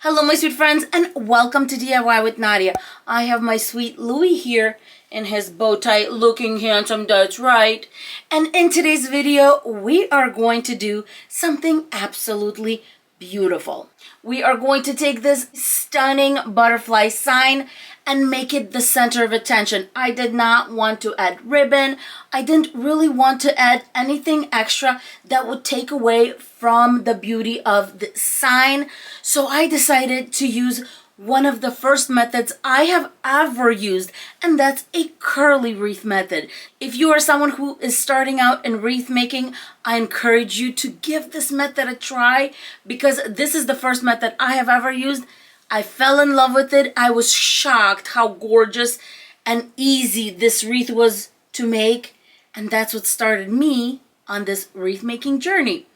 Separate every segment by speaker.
Speaker 1: Hello my sweet friends and welcome to DIY with Nadia. I have my sweet Louie here in his bow tie looking handsome, that's right. And in today's video we are going to do something absolutely beautiful. We are going to take this stunning butterfly sign and make it the center of attention. I did not want to add ribbon. I didn't really want to add anything extra that would take away from the beauty of the sign. So I decided to use one of the first methods I have ever used, and that's a curly wreath method. If you are someone who is starting out in wreath making, I encourage you to give this method a try because this is the first method I have ever used. I fell in love with it. I was shocked how gorgeous and easy this wreath was to make, and that's what started me on this wreath making journey.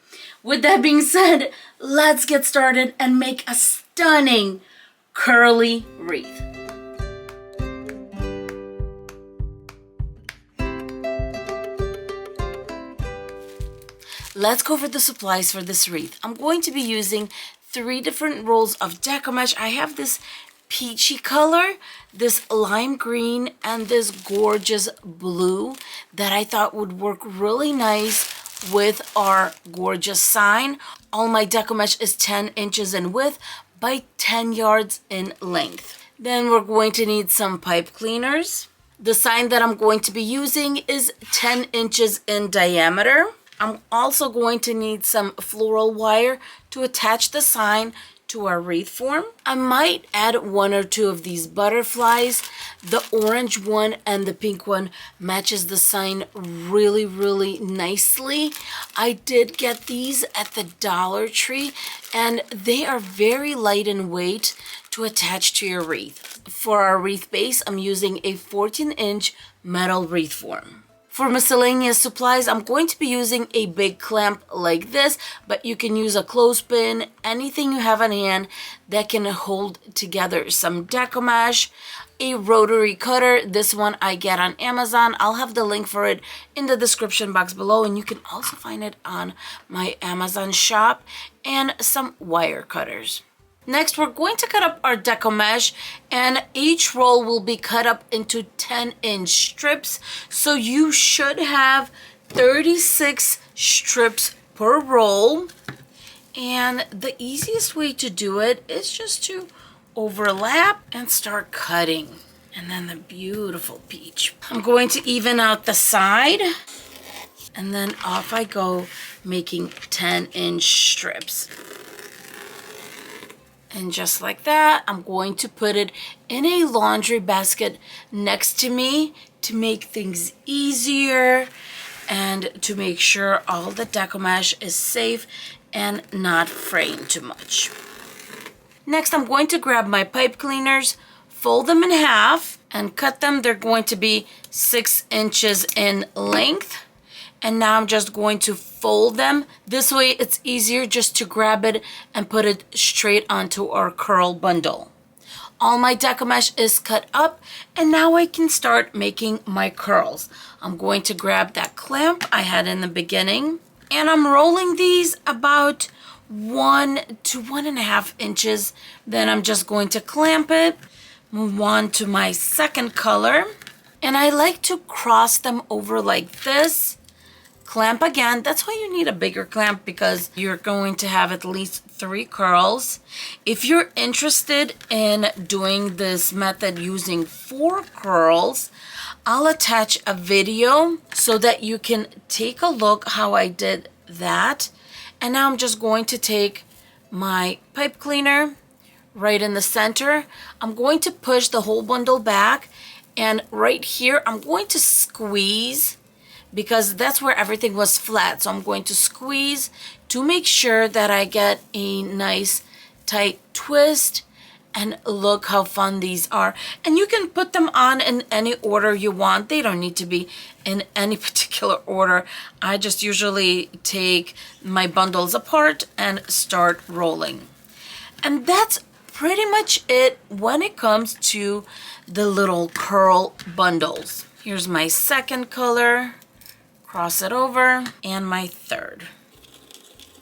Speaker 1: With that being said, let's get started and make a stunning curly wreath. Let's go over the supplies for this wreath. I'm going to be using 3 different rolls of Deco mesh. I have this peachy color, this lime green, and this gorgeous blue that I thought would work really nice with our gorgeous sign. All my Deco mesh is 10 inches in width by 10 yards in length. Then we're going to need some pipe cleaners. The sign that I'm going to be using is 10 inches in diameter. I'm also going to need some floral wire to attach the sign to our wreath form. I might add 1 or 2 of these butterflies. The orange one and the pink one matches the sign really nicely. I did get these at the Dollar Tree and they are very light in weight to attach to your wreath. For our wreath base, I'm using a 14-inch metal wreath form. For miscellaneous supplies, I'm going to be using a big clamp like this, but you can use a clothespin, anything you have on hand that can hold together some Deco mesh, a rotary cutter. This one I get on Amazon. I'll have the link for it in the description box below, and you can also find it on my Amazon shop, and some wire cutters. Next, we're going to cut up our Deco mesh, and each roll will be cut up into 10-inch strips. So you should have 36 strips per roll. And the easiest way to do it is just to overlap and start cutting. And then the beautiful peach. I'm going to even out the side, and then off I go, making 10-inch strips. And just like that, I'm going to put it in a laundry basket next to me to make things easier and to make sure all the Deco mesh is safe and not fraying too much. Next, I'm going to grab my pipe cleaners, fold them in half, and cut them. They're going to be 6 inches in length. And now I'm just going to fold them. This way it's easier just to grab it and put it straight onto our curl bundle. All my Deco mesh is cut up, and now I can start making my curls. I'm going to grab that clamp I had in the beginning, and I'm rolling these about 1 to 1.5 inches. Then I'm just going to clamp it, move on to my second color, and I like to cross them over like this. Clamp again. That's why you need a bigger clamp, because you're going to have at least 3 curls. If you're interested in doing this method using 4 curls, I'll attach a video so that you can take a look how I did that. And now I'm just going to take my pipe cleaner right in the center. I'm going to push the whole bundle back, and right here I'm going to squeeze, because that's where everything was flat. So I'm going to squeeze to make sure that I get a nice tight twist. And look how fun these are. And you can put them on in any order you want. They don't need to be in any particular order. I just usually take my bundles apart and start rolling. And that's pretty much it when it comes to the little curl bundles. Here's my second color. Cross it over, and my third.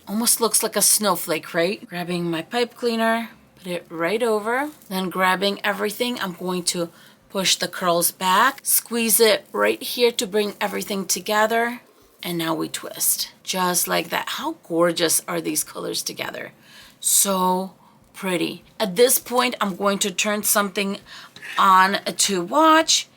Speaker 1: Almost looks like a snowflake, right? Grabbing my pipe cleaner, put it right over. Then grabbing everything, I'm going to push the curls back, squeeze it right here to bring everything together. And now we twist, just like that. How gorgeous are these colors together? So pretty. At this point, I'm going to turn something on to watch,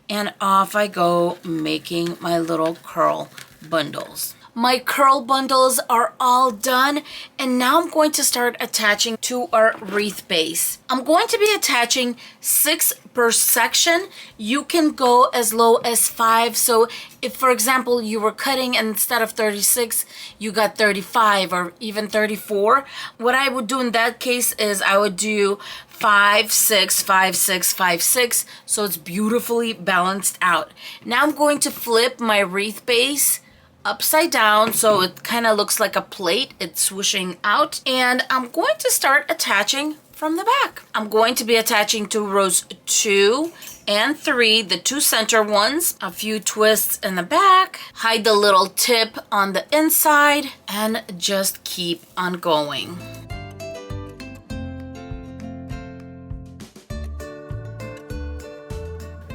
Speaker 1: and off I go making my little curl bundles. My curl bundles are all done, and now I'm going to start attaching to our wreath base. I'm going to be attaching 6 per section. You can go as low as 5. So if, for example, you were cutting and instead of 36, you got 35 or even 34, what I would do in that case is I would do 5, 6, 5, 6, 5, 6, so it's beautifully balanced out. Now I'm going to flip my wreath base upside down so it kind of looks like a plate. It's swooshing out, and I'm going to start attaching from the back. I'm going to be attaching to rows 2 and 3, the 2 center ones, a few twists in the back, hide the little tip on the inside, and just keep on going.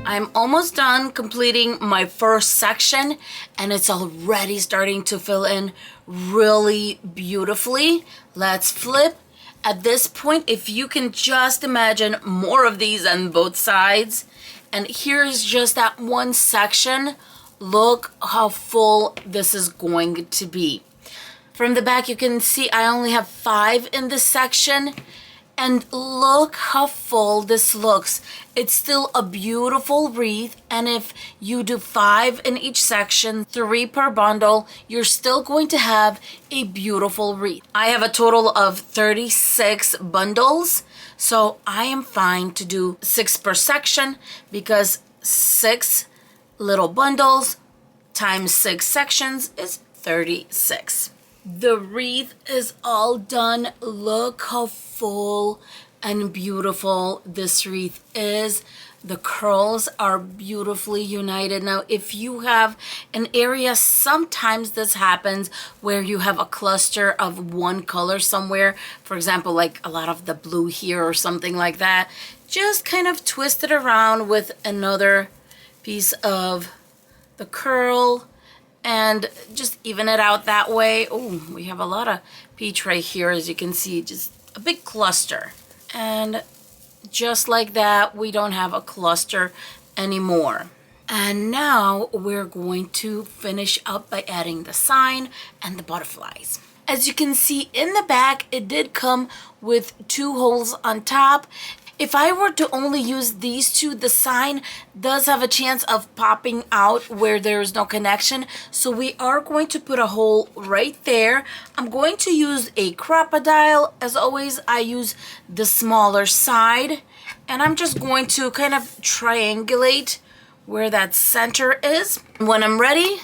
Speaker 1: I'm almost done completing my first section, and it's already starting to fill in really beautifully. Let's flip. At this point, if you can just imagine more of these on both sides, and here's just that one section. Look how full this is going to be. From the back, you can see I only have 5 in this section. And look how full this looks. It's still a beautiful wreath, and if you do 5 in each section, 3 per bundle, you're still going to have a beautiful wreath. I have a total of 36 bundles, so I am fine to do 6 per section, because 6 little bundles times 6 sections is 36. The wreath is all done. Look how full and beautiful this wreath is. The curls are beautifully united. Now, if you have an area, sometimes this happens where you have a cluster of one color somewhere. For example, like a lot of the blue here or something like that. Just kind of twist it around with another piece of the curl and just even it out that way. Oh, we have a lot of peach right here, as you can see, just a big cluster. And just like that, we don't have a cluster anymore. And now we're going to finish up by adding the sign and the butterflies. As you can see in the back, it did come with 2 holes on top. If I were to only use these 2, the sign does have a chance of popping out where there is no connection. So we are going to put a hole right there. I'm going to use a crocodile. As always, I use the smaller side. And I'm just going to kind of triangulate where that center is when I'm ready.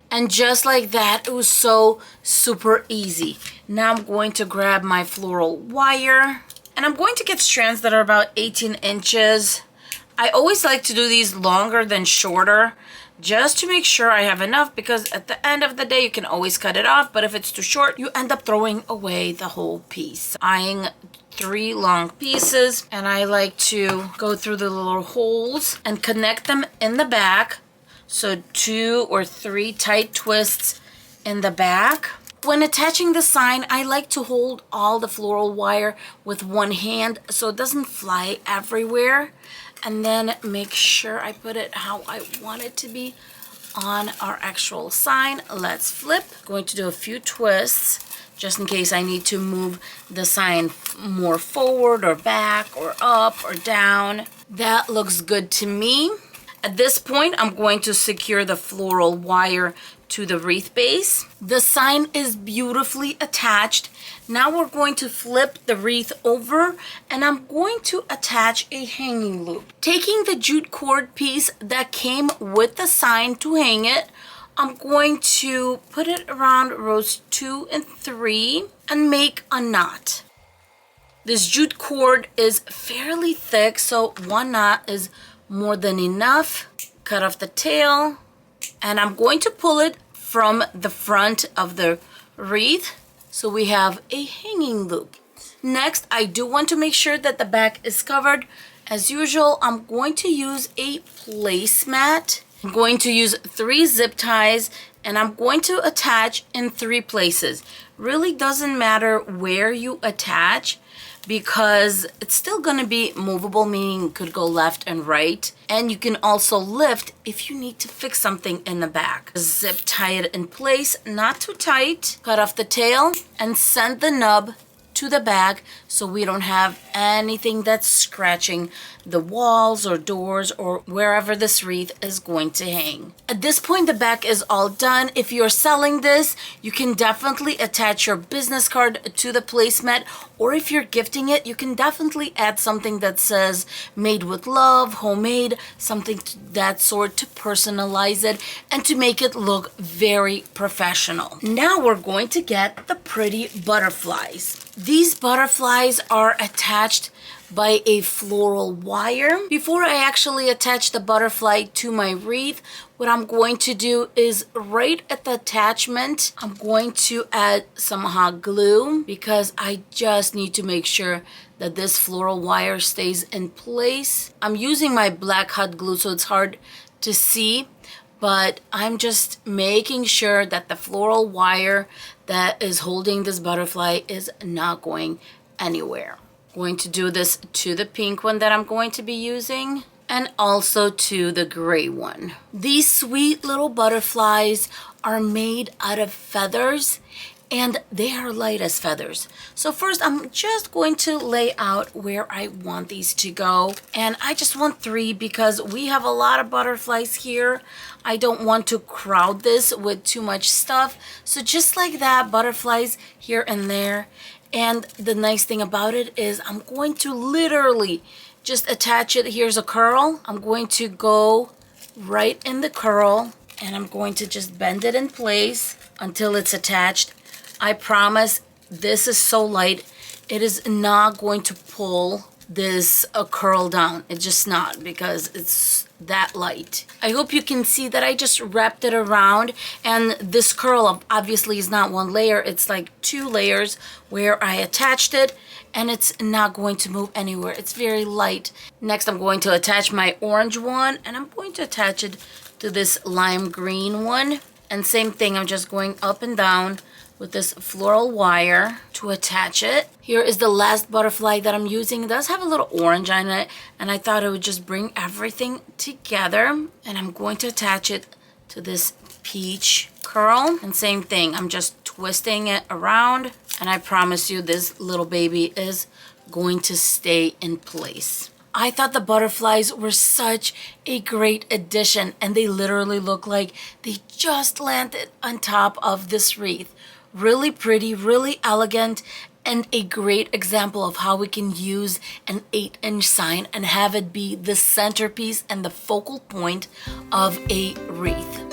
Speaker 1: And just like that, it was so super easy. Now I'm going to grab my floral wire. And I'm going to get strands that are about 18 inches. I always like to do these longer than shorter, just to make sure I have enough, because at the end of the day, you can always cut it off. But if it's too short, you end up throwing away the whole piece. Eyeing 3 long pieces, and I like to go through the little holes and connect them in the back. So 2 or 3 tight twists in the back. When attaching the sign, I like to hold all the floral wire with one hand so it doesn't fly everywhere. And then make sure I put it how I want it to be on our actual sign. Let's flip. Going to do a few twists just in case I need to move the sign more forward or back or up or down. That looks good to me. At this point, I'm going to secure the floral wire to the wreath base. The sign is beautifully attached. Now we're going to flip the wreath over, and I'm going to attach a hanging loop. Taking the jute cord piece that came with the sign to hang it, I'm going to put it around rows 2 and 3 and make a knot. This jute cord is fairly thick, so 1 knot is more than enough. Cut off the tail, and I'm going to pull it from the front of the wreath so we have a hanging loop. Next, I do want to make sure that the back is covered. As usual, I'm going to use a placemat. I'm going to use 3 zip ties, and I'm going to attach in 3 places. Really doesn't matter where you attach, because it's still going to be movable, meaning it could go left and right. And you can also lift if you need to fix something in the back. Zip tie it in place, not too tight. Cut off the tail and send the nub to the back so we don't have anything that's scratching the walls or doors or wherever this wreath is going to hang. At this point, the back is all done. If you're selling this, you can definitely attach your business card to the placemat, or if you're gifting it, you can definitely add something that says made with love, homemade, something to that sort to personalize it and to make it look very professional. Now we're going to get the pretty butterflies. These butterflies are attached by a floral wire. Before I actually attach the butterfly to my wreath, what I'm going to do is right at the attachment, I'm going to add some hot glue because I just need to make sure that this floral wire stays in place. I'm using my black hot glue so it's hard to see, but I'm just making sure that the floral wire that is holding this butterfly is not going anywhere. Going to do this to the pink one that I'm going to be using and also to the gray one. These sweet little butterflies are made out of feathers and they are light as feathers. So first I'm just going to lay out where I want these to go, and I just want 3 because we have a lot of butterflies here. I don't want to crowd this with too much stuff. So just like that, butterflies here and there. And the nice thing about it is I'm going to literally just attach it. Here's a curl. I'm going to go right in the curl and I'm going to just bend it in place until it's attached. I promise this is so light, it is not going to pull this curl down. It's just not, because it's that light. I hope you can see that I just wrapped it around, and this curl obviously is not 1 layer, it's like 2 layers where I attached it, and it's not going to move anywhere. It's very light. Next I'm going to attach my orange one, and I'm going to attach it to this lime green one, and same thing, I'm just going up and down with this floral wire to attach it. Here is the last butterfly that I'm using. It does have a little orange on it, and I thought it would just bring everything together. And I'm going to attach it to this peach curl, and same thing, I'm just twisting it around, and I promise you this little baby is going to stay in place. I thought the butterflies were such a great addition, and they literally look like they just landed on top of this wreath. Really pretty, really elegant, and a great example of how we can use an 8-inch sign and have it be the centerpiece and the focal point of a wreath.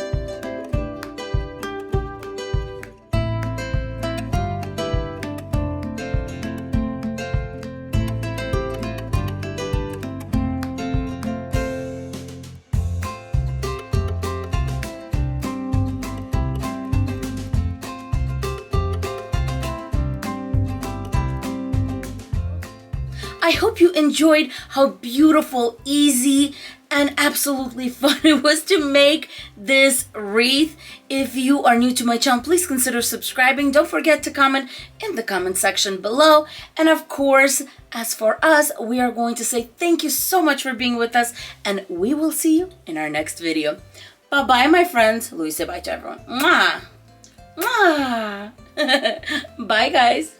Speaker 1: I hope you enjoyed how beautiful, easy, and absolutely fun it was to make this wreath. If you are new to my channel, please consider subscribing. Don't forget to comment in the comment section below. And of course, as for us, we are going to say thank you so much for being with us, and we will see you in our next video. Bye-bye, my friends. Louise, say bye to everyone. Mwah! Mwah! Bye, guys.